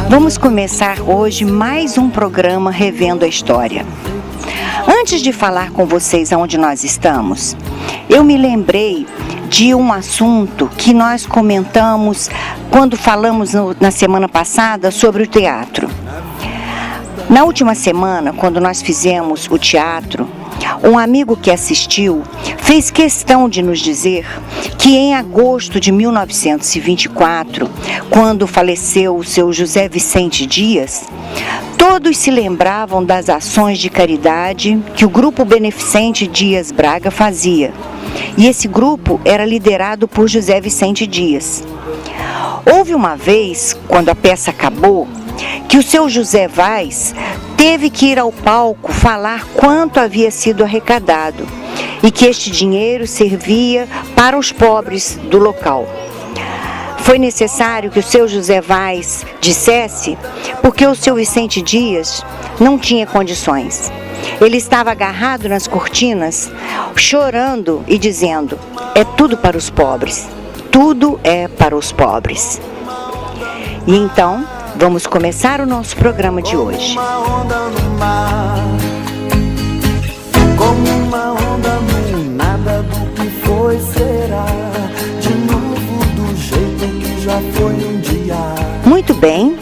Vamos começar hoje mais um programa Revendo a História. Antes de falar com vocês aonde nós estamos, eu me lembrei de um assunto que nós comentamos quando falamos na semana passada sobre o teatro. Na última semana, quando nós fizemos o teatro, um amigo que assistiu fez questão de nos dizer que em agosto de 1924, quando faleceu o seu José Vicente Dias, todos se lembravam das ações de caridade que o Grupo Beneficente Dias Braga fazia. E esse grupo era liderado por José Vicente Dias. Houve uma vez, quando a peça acabou, que o seu José Vaz teve que ir ao palco falar quanto havia sido arrecadado e que este dinheiro servia para os pobres do local. Foi necessário que o seu José Vaz dissesse porque o seu Vicente Dias não tinha condições. Ele estava agarrado nas cortinas, chorando e dizendo: "É tudo para os pobres, tudo é para os pobres." E então, vamos começar o nosso programa de hoje. Como uma onda no mar, como uma onda no nada do que foi será, de novo do jeito que já foi um dia. Muito bem,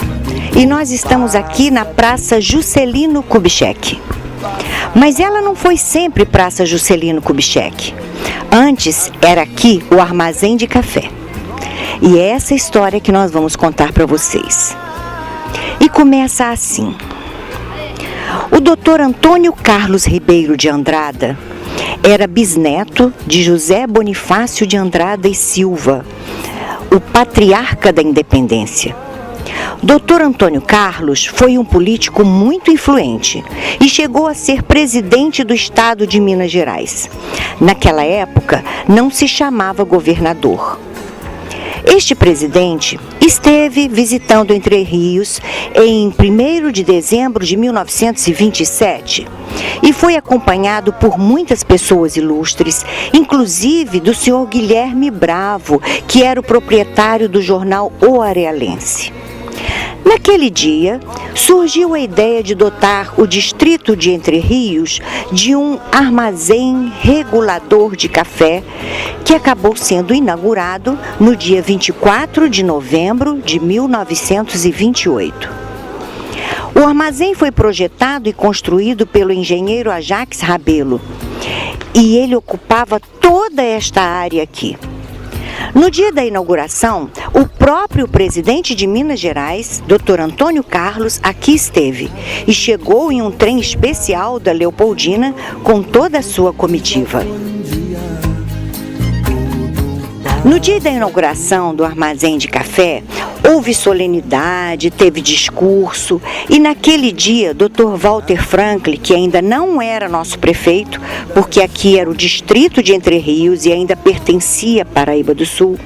e nós estamos aqui na Praça Juscelino Kubitschek. Mas ela não foi sempre Praça Juscelino Kubitschek. Antes era aqui o Armazém de Café. E é essa história que nós vamos contar para vocês. E começa assim. O Dr. Antônio Carlos Ribeiro de Andrada era bisneto de José Bonifácio de Andrada e Silva, o patriarca da independência. Dr. Antônio Carlos foi um político muito influente e chegou a ser presidente do estado de Minas Gerais. Naquela época, não se chamava governador. Este presidente esteve visitando Entre Rios em 1º de dezembro de 1927 e foi acompanhado por muitas pessoas ilustres, inclusive do senhor Guilherme Bravo, que era o proprietário do jornal O Arealense. Naquele dia, surgiu a ideia de dotar o distrito de Entre Rios de um armazém regulador de café, que acabou sendo inaugurado no dia 24 de novembro de 1928. O armazém foi projetado e construído pelo engenheiro Ajax Rabelo, e ele ocupava toda esta área aqui. No dia da inauguração, o próprio presidente de Minas Gerais, Dr. Antônio Carlos, aqui esteve e chegou em um trem especial da Leopoldina com toda a sua comitiva. No dia da inauguração do Armazém de Café, houve solenidade, teve discurso e naquele dia, Dr. Walter Franklin, que ainda não era nosso prefeito, porque aqui era o distrito de Entre Rios e ainda pertencia à Paraíba do Sul,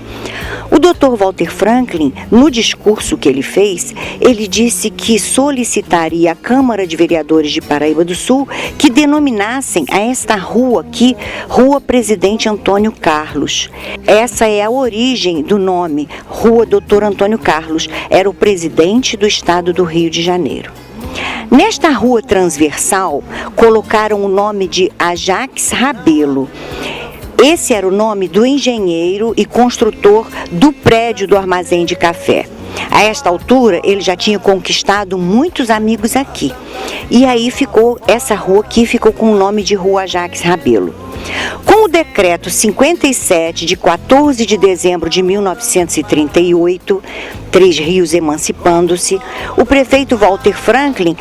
o Dr. Walter Franklin, no discurso que ele fez, ele disse que solicitaria à Câmara de Vereadores de Paraíba do Sul que denominassem a esta rua aqui, Rua Presidente Antônio Carlos. Essa é a origem do nome, Rua Dr. Antônio Carlos, era o presidente do estado do Rio de Janeiro. Nesta rua transversal, colocaram o nome de Ajax Rabelo. Esse era o nome do engenheiro e construtor do prédio do Armazém de Café. A esta altura, ele já tinha conquistado muitos amigos aqui. E aí essa rua aqui ficou com o nome de Rua Ajax Rabelo. Com o decreto 57 de 14 de dezembro de 1938, Três Rios emancipando-se, o prefeito Walter Franklin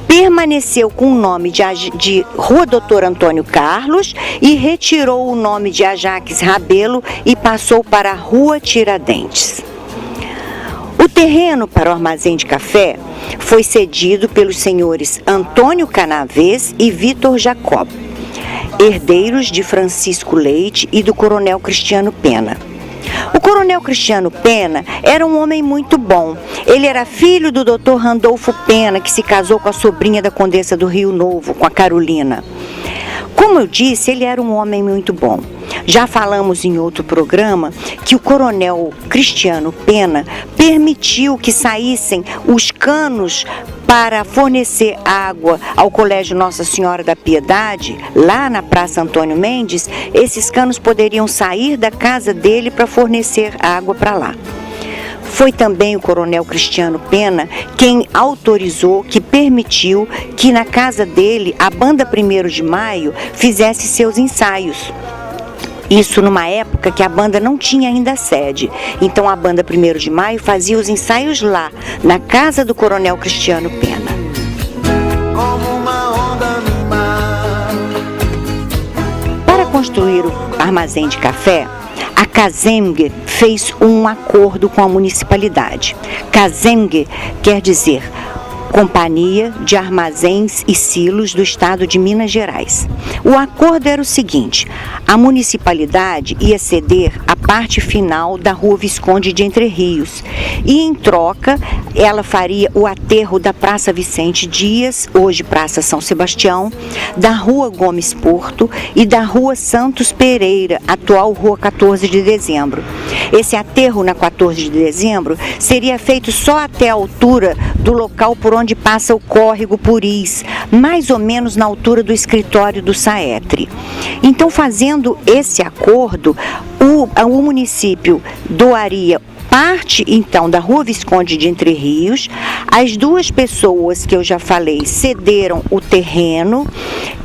permaneceu com o nome de Rua Dr. Antônio Carlos e retirou o nome de Ajax Rabelo e passou para a Rua Tiradentes. O terreno para o Armazém de Café foi cedido pelos senhores Antônio Canavês e Vitor Jacob, herdeiros de Francisco Leite e do Coronel Cristiano Pena. O Coronel Cristiano Pena era um homem muito bom. Ele era filho do Dr. Randolfo Pena, que se casou com a sobrinha da Condessa do Rio Novo, com a Carolina. Como eu disse, ele era um homem muito bom. Já falamos em outro programa que o coronel Cristiano Pena permitiu que saíssem os canos para fornecer água ao Colégio Nossa Senhora da Piedade, lá na Praça Antônio Mendes. Esses canos poderiam sair da casa dele para fornecer água para lá. Foi também o coronel Cristiano Pena quem autorizou, que permitiu que na casa dele a banda 1º de Maio fizesse seus ensaios. Isso numa época que a banda não tinha ainda sede. Então a banda 1º de Maio fazia os ensaios lá, na casa do coronel Cristiano Pena. Para construir o armazém de café, a Casemg fez um acordo com a municipalidade. Casemg quer dizer Companhia de Armazéns e Silos do Estado de Minas Gerais. O acordo era o seguinte: a municipalidade ia ceder a parte final da Rua Visconde de Entre Rios e, em troca, ela faria o aterro da Praça Vicente Dias, hoje Praça São Sebastião, da Rua Gomes Porto e da Rua Santos Pereira, atual Rua 14 de Dezembro. Esse aterro na 14 de Dezembro seria feito só até a altura do local por onde passa o córrego Puris, mais ou menos na altura do escritório do Saetre. Então, fazendo esse acordo, o município doaria parte, então, da Rua Visconde de Entre Rios. As duas pessoas que eu já falei cederam o terreno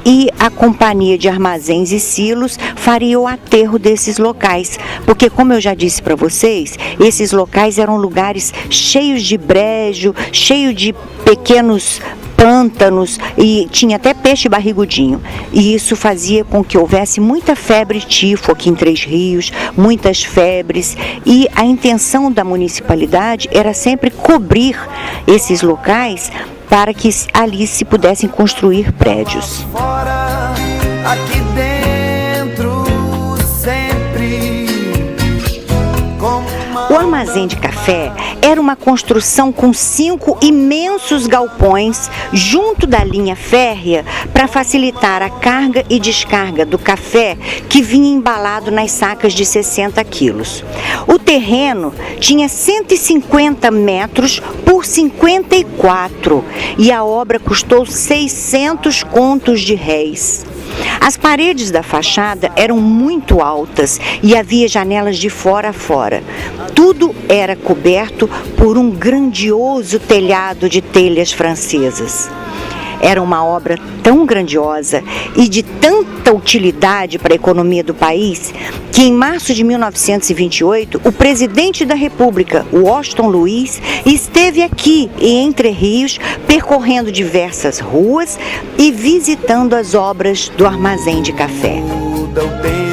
e a Companhia de Armazéns e Silos faria o aterro desses locais. Porque, como eu já disse para vocês, esses locais eram lugares cheios de brejo, cheios de pequenos pântanos e tinha até peixe barrigudinho. E isso fazia com que houvesse muita febre tifo aqui em Três Rios, muitas febres, e a intenção da municipalidade era sempre cobrir esses locais para que ali se pudessem construir prédios. Fora, aqui dentro, sempre. O armazém de café era uma construção com 5 imensos galpões junto da linha férrea para facilitar a carga e descarga do café que vinha embalado nas sacas de 60 quilos. O terreno tinha 150 metros por 54 e a obra custou 600 contos de réis. As paredes da fachada eram muito altas e havia janelas de fora a fora. Tudo era coberto por um grandioso telhado de telhas francesas. Era uma obra tão grandiosa e de tanta utilidade para a economia do país que, em março de 1928, o presidente da República, Washington Luiz, esteve aqui em Entre Rios, percorrendo diversas ruas e visitando as obras do armazém de café. Muda o tempo.